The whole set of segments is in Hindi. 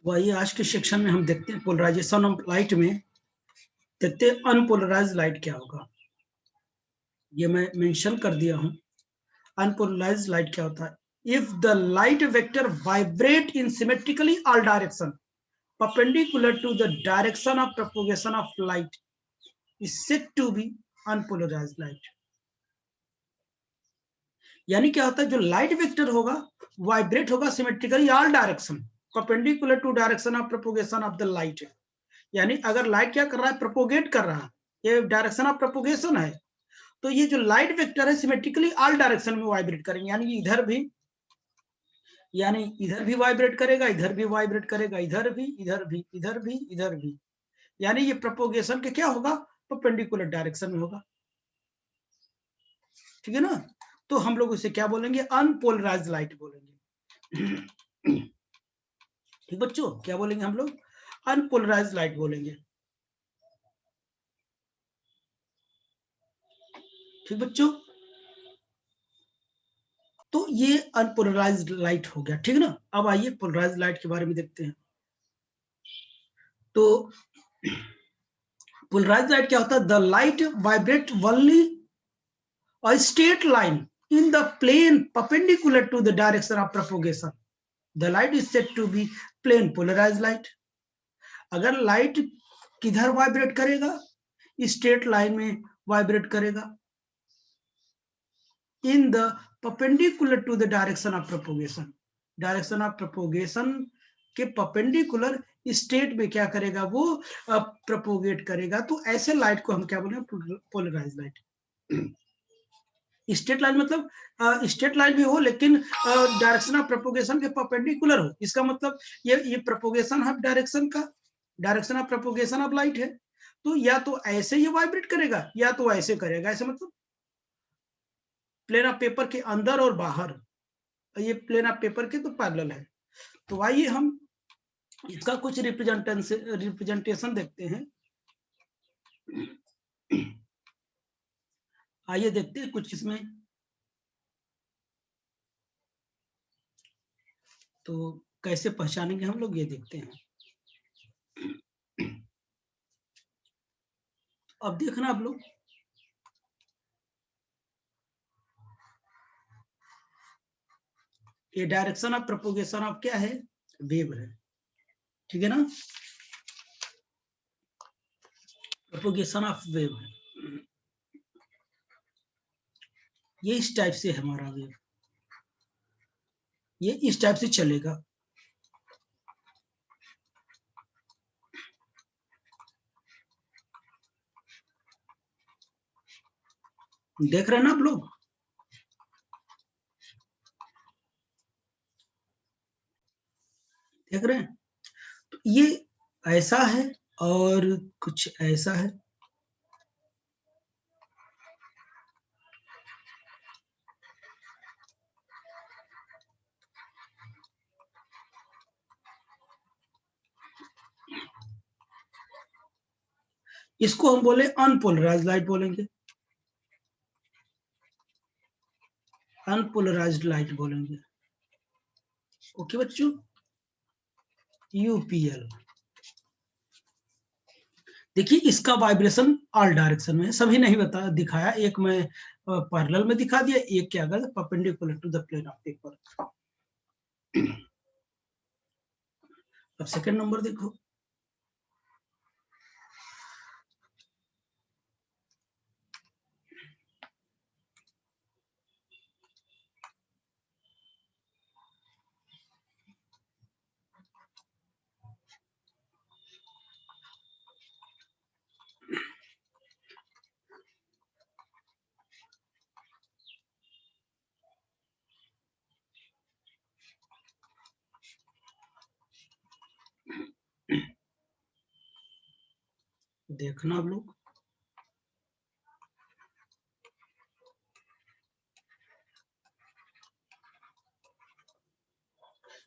वही आज के सेक्शन में हम देखते हैं पोलराइजेशन ऑफ लाइट में, देखते हैं अनपोलराइज्ड लाइट क्या होगा। ये मैं मेंशन कर दिया हूं। अनपोलराइज्ड लाइट क्या होता है? If the light vector vibrate in symmetrically all direction perpendicular to the direction of propagation of light is said to be unpolarised light. यानी क्या होता है, जो लाइट वेक्टर होगा वाइब्रेट होगा symmetrically all direction perpendicular to direction of propagation of the light. यानी अगर लाइट क्या कर रहा है, प्रोपोगेट कर रहा है, ये डायरेक्शन ऑफ प्रोपोगेशन है, तो ये जो लाइट वेक्टर है सिमेट्रिकली ऑल डायरेक्शन में वाइब्रेट करेंगे। यानी इधर भी, यानी इधर भी वाइब्रेट करेगा, इधर भी वाइब्रेट करेगा, इधर भी, इधर भी, इधर भी, इधर भी। यानी ये प्रोपोगेशन के क्या होगा, परपेंडिकुलर डायरेक्शन में होगा। ठीक है ना? तो हम लोग उसे क्या बोलेंगे, अनपोलराइज्ड लाइट बोलेंगे। ठीक बच्चों, क्या बोलेंगे हम लोग, अनपोलराइज्ड लाइट बोलेंगे। ठीक बच्चों, तो ये अनपोलराइज्ड लाइट हो गया। ठीक ना? अब आइए पोलराइज्ड लाइट के बारे में देखते हैं। तो पोलराइज्ड लाइट क्या होता है, the light vibrate only a straight line in the plane perpendicular to the direction of propagation. The light is said to be plane polarized light. अगर लाइट किधर वाइब्रेट करेगा, स्ट्रेट लाइन में वाइब्रेट करेगा, in the perpendicular to the direction of propagation, direction of propagation के परपेंडिकुलर स्टेट में क्या करेगा, वो प्रोपोगेट करेगा। तो ऐसे लाइट को हम क्या बोलेंगे, पोलराइज्ड लाइट। स्ट्रेट लाइन मतलब स्ट्रेट लाइन भी हो लेकिन डायरेक्शन ऑफ प्रोपोगेशन के परपेंडिकुलर हो। इसका मतलब ये प्रोपोगेशन ऑफ डायरेक्शन का, direction of propagation of light है। तो या तो ऐसे ये वाइब्रेट करेगा या तो ऐसे करेगा। ऐसे मतलब प्लेन ऑफ पेपर के अंदर और बाहर, ये प्लेन ऑफ पेपर के तो पैरेलल है। तो आइए हम इसका कुछ रिप्रेजेंटेशन देखते हैं। आइए देखते हैं कुछ इसमें। तो कैसे पहचानेंगे हम लोग, ये देखते हैं। अब देखना आप लोग, ये डायरेक्शन ऑफ प्रोपोगेशन ऑफ क्या है, वेव है। ठीक है ना? प्रोपोगेशन ऑफ वेव है, ये इस टाइप से है हमारा वेव, ये इस टाइप से चलेगा। देख रहे हैं ना आप लोग? देख रहे हैं? तो ये ऐसा है और कुछ ऐसा है। इसको हम बोले अनपोलराइज्ड लाइट बोलेंगे, अनपोलराइज्ड लाइट बोलेंगे। ओके बच्चों, यूपीएल। देखिए इसका वाइब्रेशन ऑल डायरेक्शन में है, सभी नहीं बता दिखाया, एक मैं पैरेलल में दिखा दिया, एक क्या गया perpendicular to the plane of paper. अब सेकंड नंबर देखो, देखना आप लोग,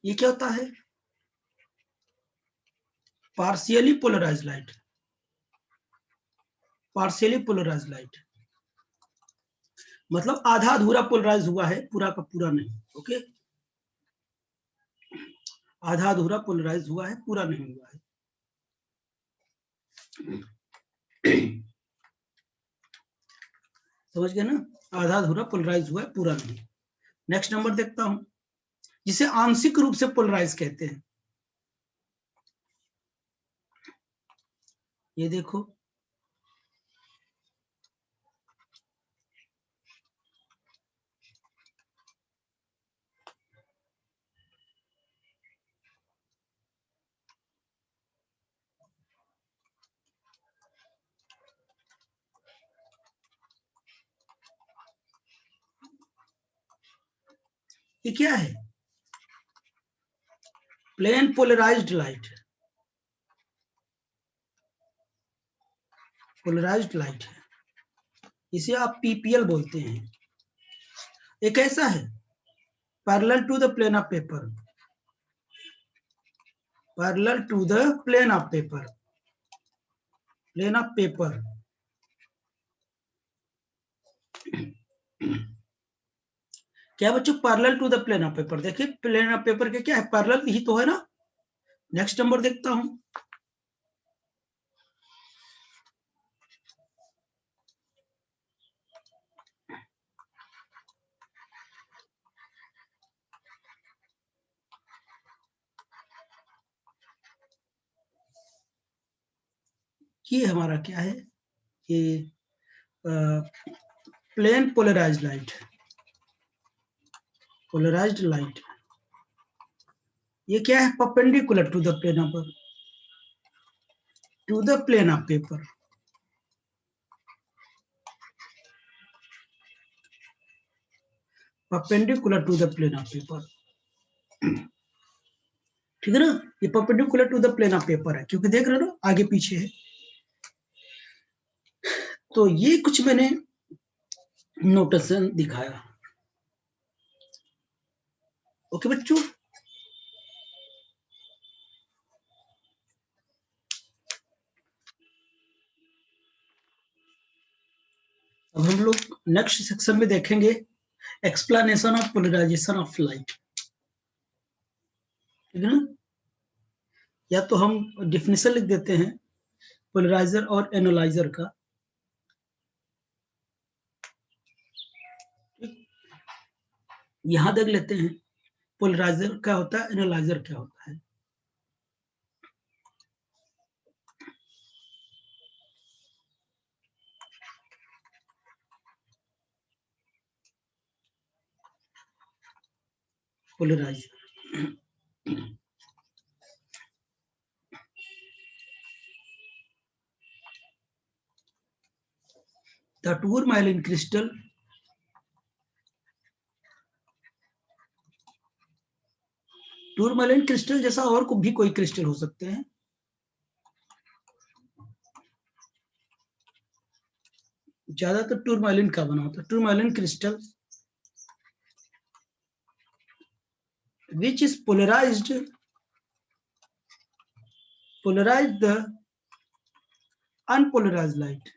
ये क्या होता है, partially polarised light, partially polarised light मतलब आधा अधूरा पोलराइज हुआ है, पूरा का पूरा नहीं। ओके, आधा अधूरा पोलराइज हुआ है, पूरा नहीं हुआ है। समझ गए ना, आधा अधूरा पोलराइज हुआ है, पूरा नहीं। नेक्स्ट नंबर देखता हूं, जिसे आंशिक रूप से पोलराइज कहते हैं। ये देखो, ये क्या है? Plane polarised light, polarised light है, इसे आप पीपीएल बोलते हैं। एक ऐसा है parallel to the plane of paper, parallel to the plane of paper, plane of paper. क्या बच्चों, parallel to the plane of paper. देखिए प्लेन ऑफ पेपर के क्या है, पैरेलल ही तो है ना। नेक्स्ट नंबर देखता हूं, ये हमारा क्या है, ये plane polarised light, polarised light. ये क्या है, perpendicular to the plane of, to the plane of paper, perpendicular to the plane of paper. ठीक है ना, ये perpendicular to the plane of paper है, क्योंकि देख रहे हो ना आगे पीछे है। तो ये कुछ मैंने नोटेशन दिखाया। ओके बच्चों, अब हम लोग नेक्स्ट सेक्शन में देखेंगे explanation of polarisation of light. ठीक है ना, या तो हम डिफिनेशन लिख देते हैं पोलराइजर और एनालाइजर का। यहां देख लेते हैं पोलराइजर क्या होता है, एनालाइजर क्या होता है। पोलराइजर, द टूरमैलिन क्रिस्टल, टूरमैलिन क्रिस्टल जैसा और भी कोई क्रिस्टल हो सकते हैं, ज्यादातर टूरमैलिन का बना होता है। टूरमैलिन crystal which is polarized the unpolarized light,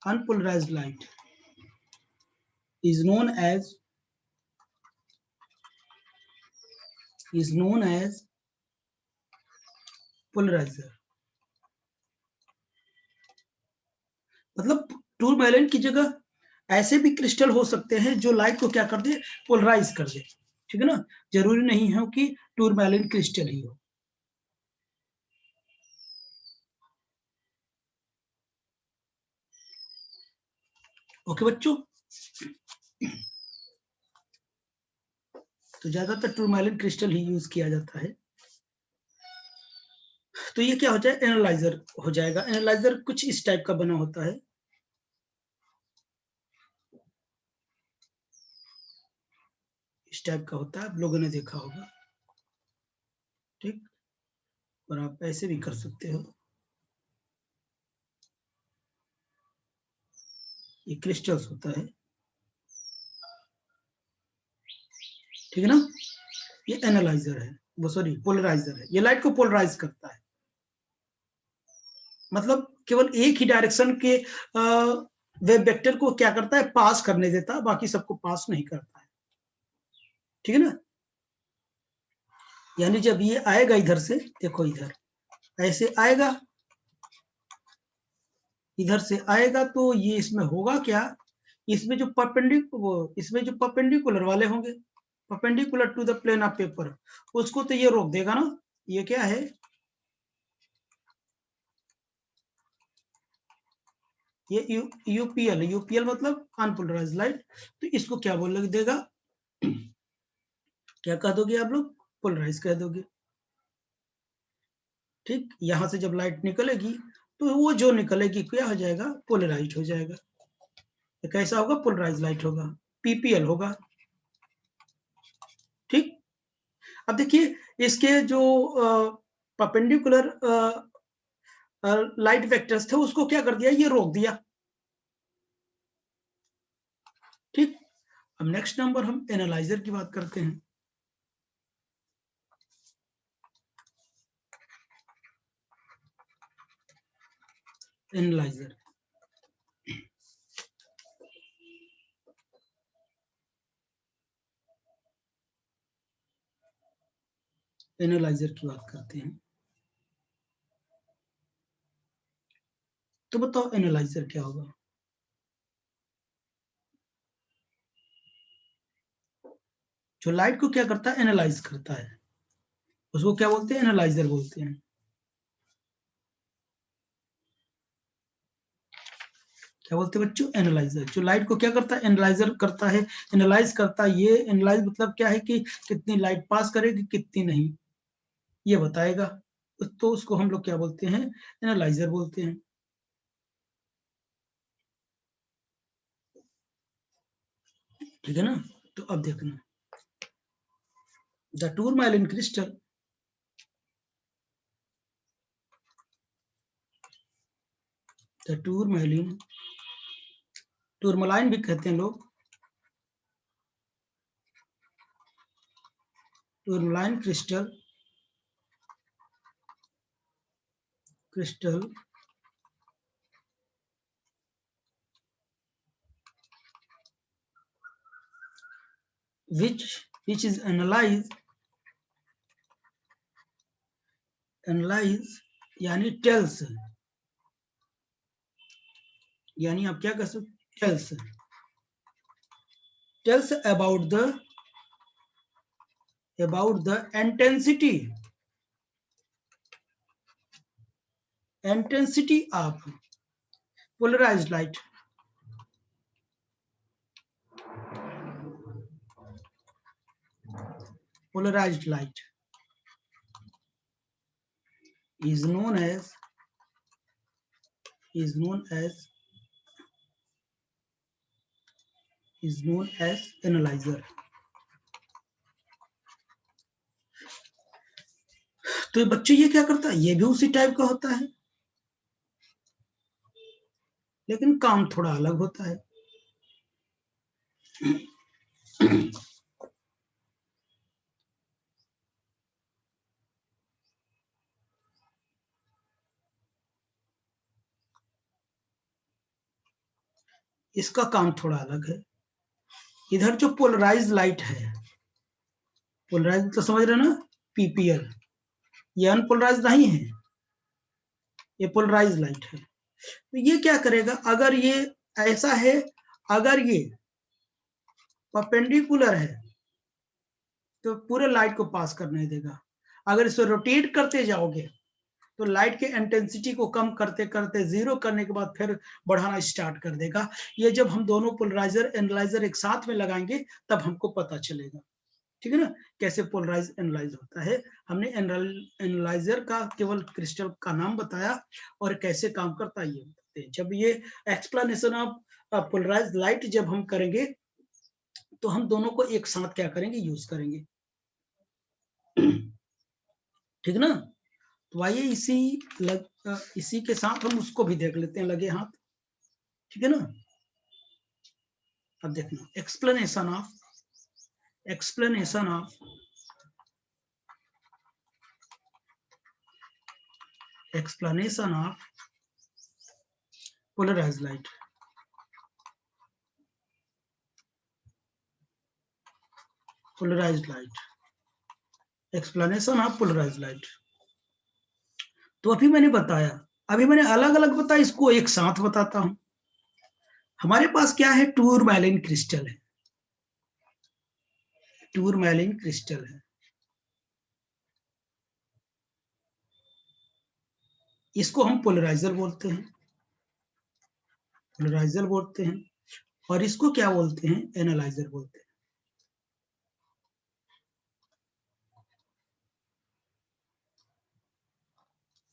unpolarized light is known as polarizer। मतलब टूरमैलिन की जगह ऐसे भी क्रिस्टल हो सकते हैं जो लाइट को क्या कर दे, पोलराइज कर दे। ठीक है ना, जरूरी नहीं है कि टूरमैलिन क्रिस्टल ही हो। ओके बच्चों, तो ज्यादातर टूरमैलिन क्रिस्टल ही यूज किया जाता है। तो ये क्या हो जाए, एनालाइजर हो जाएगा। एनालाइजर कुछ इस टाइप का बना होता है, इस टाइप का होता है, आप लोगों ने देखा होगा। ठीक, और आप ऐसे भी कर सकते हो। ये क्रिस्टल्स होता है, ठीक है ना। ये एनालाइजर है, वो सॉरी पोलराइजर है, ये लाइट को पोलराइज करता है। मतलब केवल एक ही डायरेक्शन के वेव वेक्टर को क्या करता है, पास करने देता है, बाकी सबको पास नहीं करता है। ठीक है ना, यानी जब ये आएगा इधर से, देखो इधर ऐसे आएगा, इधर से आएगा, तो ये इसमें होगा क्या, इसमें जो परपेंडिकुलर वाले होंगे, perpendicular to the plane of paper, उसको तो ये रोक देगा ना। ये क्या है, ये यूपीएल, यूपीएल मतलब अनपोलराइज्ड लाइट, तो इसको क्या बोल देगा, क्या कह दोगे आप लोग, पोलराइज कह दोगे। ठीक, यहां से जब लाइट निकलेगी तो वो जो निकलेगी क्या हो जाएगा, पोलराइज हो जाएगा। तो कैसा होगा, पोलराइज लाइट होगा, पीपीएल होगा। ठीक, अब देखिए इसके जो परपेंडिकुलर लाइट वेक्टर्स थे उसको क्या कर दिया, ये रोक दिया। ठीक, अब नेक्स्ट नंबर हम एनालाइजर की बात करते हैं। एनालाइजर, एनालाइजर की बात करते हैं। तो बताओ एनालाइजर क्या होगा। जो लाइट को क्या करता है, एनालाइज करता है, उसको क्या बोलते हैं, एनालाइजर बोलते हैं। क्या बोलते हैं बच्चों, एनालाइजर। जो लाइट को क्या करता है, एनालाइजर करता है, एनालाइज करता है। ये एनालाइज मतलब क्या है कि कितनी लाइट पास करेगी, कितनी नहीं, ये बताएगा। तो उसको हम लोग क्या बोलते हैं, एनालाइजर बोलते हैं। ठीक है ना। तो अब देखना, द टूरमैलिन क्रिस्टल, द टूरमैलिन, टूरमलाइन भी कहते हैं लोग, tourmaline crystal, crystal which is analyze यानी टेल्स, यानी आप क्या कर सकते, tales about the intensity of polarized light, polarized light is known as analyzer। तो बच्चे ये क्या करता है, ये भी उसी टाइप का होता है, लेकिन काम थोड़ा अलग होता है। इसका काम थोड़ा अलग है। इधर जो पोलराइज लाइट है, पोलराइज तो समझ रहे हो ना, पीपीएल, ये अनपोलराइज नहीं है, ये पोलराइज लाइट है। तो ये क्या करेगा, अगर ये ऐसा है, अगर ये परपेंडिकुलर है तो पूरे लाइट को पास करने देगा। अगर इसे रोटेट करते जाओगे तो लाइट के इंटेंसिटी को कम करते करते जीरो करने के बाद फिर बढ़ाना स्टार्ट कर देगा। ये जब हम दोनों पोलराइजर एनालाइजर एक साथ में लगाएंगे तब हमको पता चलेगा। ठीक है ना, कैसे पोलराइज एनालाइज होता है। हमने एनालाइजर का केवल क्रिस्टल का नाम बताया और कैसे काम करता है ये बताते हैं। जब ये एक्सप्लेनेशन ऑफ पोलराइज लाइट जब हम करेंगे तो हम दोनों को एक साथ क्या करेंगे, यूज करेंगे। ठीक ना। तो आइए इसी के साथ हम उसको भी देख लेते हैं लगे हाथ। ठीक है ना। अब देखना, explanation of polarised light. Polarised light explanation of polarised light. तो अभी मैंने बताया, अभी मैंने अलग अलग बताया, इसको एक साथ बताता हूं। हमारे पास क्या है, टूरमैलिन क्रिस्टल है, टूरमैलिन क्रिस्टल है। इसको हम पोलराइजर बोलते हैं, पोलराइजर बोलते हैं, और इसको क्या बोलते हैं, एनालाइजर बोलते हैं।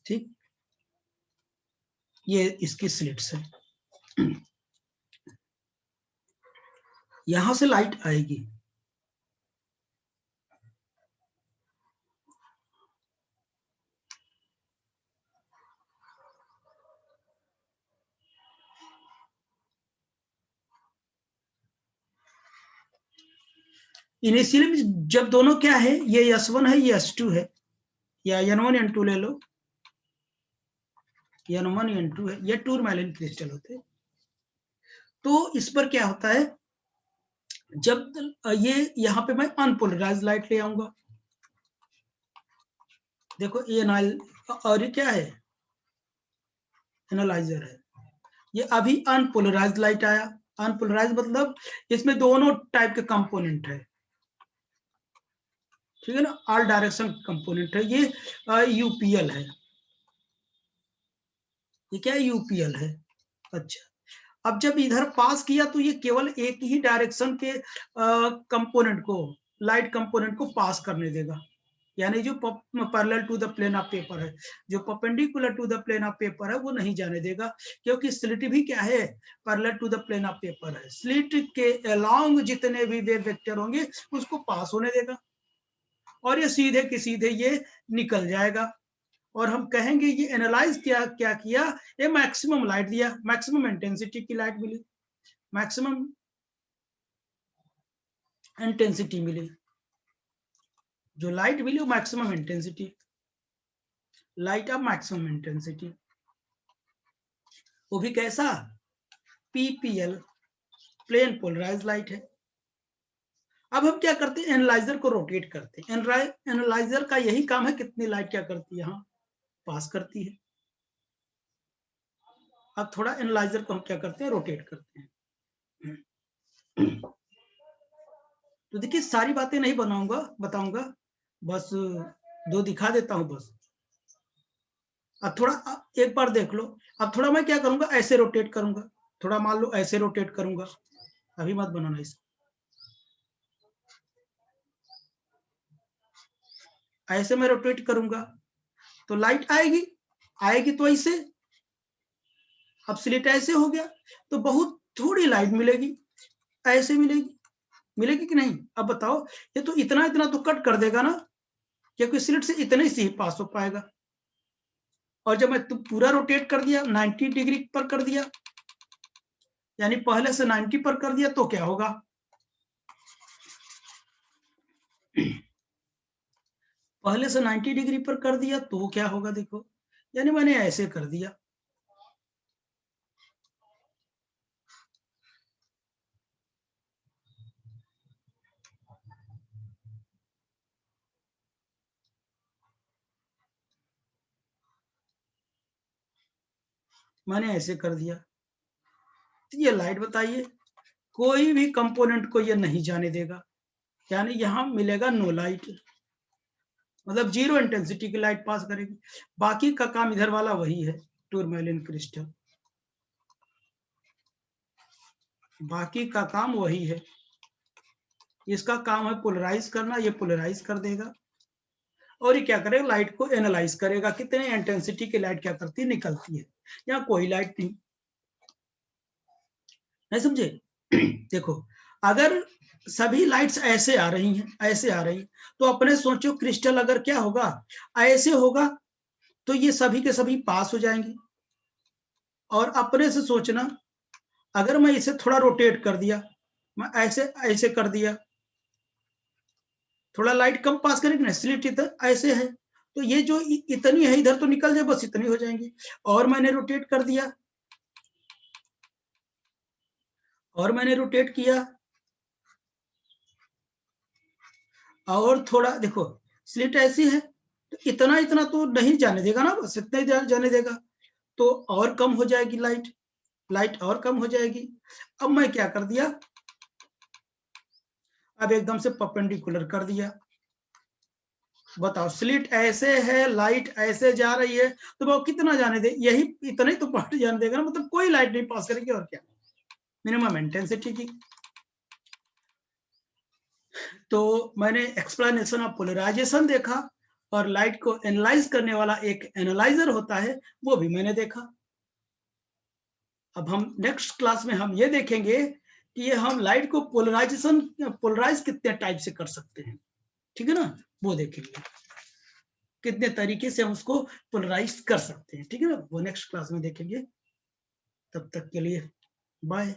ठीक, ये इसकी स्लिट्स है, यहां से लाइट आएगी, इनिशियली जब दोनों क्या है, ये S1 है, ये S2 है, या N1 N2 ले लो, N1 N2 है, ये टूरमैलिन क्रिस्टल होते हैं। तो इस पर क्या होता है, जब ये यहाँ पे मैं अनपोलराइज्ड लाइट ले आऊंगा, देखो ये और ये क्या है, एनालाइजर है। ये अभी अनपोलराइज्ड लाइट आया, अनपोलराइज्ड मतलब इसमें दोनों टाइप के कंपोनेंट है, ठीक है ना, ऑल डायरेक्शन कंपोनेंट है। ये यूपीएल है, ये क्या है, यूपीएल है। अच्छा, अब जब इधर पास किया तो ये केवल एक ही डायरेक्शन के कंपोनेंट को, लाइट कंपोनेंट को पास करने देगा, यानी जो parallel to the plane of paper है, जो perpendicular to the plane of paper है वो नहीं जाने देगा, क्योंकि स्लिट भी क्या है, parallel to the plane of paper है। स्लिट के अलोंग जितने भी वेव वेक्टर होंगे उसको पास होने देगा, और ये सीधे के सीधे ये निकल जाएगा, और हम कहेंगे ये एनालाइज क्या क्या किया, ये मैक्सिमम लाइट दिया, मैक्सिमम इंटेंसिटी की लाइट मिली, मैक्सिमम इंटेंसिटी मिली, जो लाइट मिली वो maximum intensity, light of maximum intensity, वो भी कैसा, पीपीएल, प्लेन पोलराइज्ड लाइट है। अब हम क्या करते हैं, एनालाइजर को रोटेट करते हैं, एनालाइजर का यही काम है, कितनी लाइट क्या करती है, यहाँ पास करती है। अब थोड़ा एनालाइजर को हम क्या करते हैं, रोटेट करते हैं। तो देखिए सारी बातें नहीं बताऊंगा, बस दो दिखा देता हूं बस। अब थोड़ा एक बार देख लो, अब थोड़ा मैं क्या करूंगा, ऐसे रोटेट करूंगा, थोड़ा मान लो ऐसे रोटेट करूंगा, अभी मत बनाना इसे, ऐसे मैं रोटेट करूंगा तो लाइट आएगी, आएगी तो ऐसे, अब स्लिट ऐसे हो गया तो बहुत थोड़ी लाइट मिलेगी, ऐसे मिलेगी, मिलेगी कि नहीं, अब बताओ, ये तो इतना इतना तो कट कर देगा ना, क्योंकि स्लिट से इतने से ही पास हो पाएगा। और जब मैं पूरा रोटेट कर दिया, 90 डिग्री पर कर दिया, यानी पहले से 90 पर कर दिया, तो क्या होगा, पहले से 90 डिग्री पर कर दिया तो क्या होगा, देखो, यानी मैंने ऐसे कर दिया, मैंने ऐसे कर दिया, तो ये लाइट बताइए, कोई भी कंपोनेंट को ये नहीं जाने देगा, यानी यहां मिलेगा नो लाइट, मतलब जीरो इंटेंसिटी की लाइट पास करेगी। बाकी का काम इधर वाला वही है, टूरमैलिन क्रिस्टल, बाकी का काम वही है, इसका काम है पोलराइज करना, ये पोलराइज कर देगा, और ये क्या करेगा, लाइट को एनालाइज करेगा, कितने इंटेंसिटी की लाइट क्या करती है, निकलती है, यहाँ कोई लाइट नहीं समझे। देखो, अगर सभी लाइट्स ऐसे आ रही हैं, ऐसे आ रही हैं, तो अपने सोचो क्रिस्टल अगर क्या होगा, ऐसे होगा, तो ये सभी के सभी पास हो जाएंगे, और अपने से सोचना, अगर मैं इसे थोड़ा रोटेट कर दिया, मैं ऐसे ऐसे कर दिया, थोड़ा लाइट कम पास करेगी ना, स्लिट इधर ऐसे है, तो ये जो इतनी है इधर तो निकल जाए, बस इतनी हो जाएंगी, और मैंने रोटेट कर दिया, और मैंने रोटेट किया, और थोड़ा देखो, स्लिट ऐसी है, तो इतना इतना तो नहीं जाने देगा ना, बस इतना ही जाने देगा, तो और कम हो जाएगी लाइट, लाइट और कम हो जाएगी। अब मैं क्या कर दिया, अब एकदम से परपेंडिकुलर कर दिया। बताओ, स्लिट ऐसे है, लाइट ऐसे जा रही है, तो वो कितना जाने दे, यही इतना ही तो पार्ट जाने देगा ना, मतलब कोई लाइट नहीं पास करेगी, और क्या, मिनिमम इंटेंसिटी की। तो मैंने एक्सप्लेनेशन ऑफ पोलराइजेशन देखा, और लाइट को एनालाइज करने वाला एक एनालाइजर होता है, वो भी मैंने देखा। अब हम नेक्स्ट क्लास में हम ये देखेंगे कि ये हम लाइट को पोलराइज कितने टाइप से कर सकते हैं, ठीक है ना, वो देखेंगे कितने तरीके से हम उसको पोलराइज कर सकते हैं, ठीक है ना, वो नेक्स्ट क्लास में देखेंगे। तब तक के लिए बाय।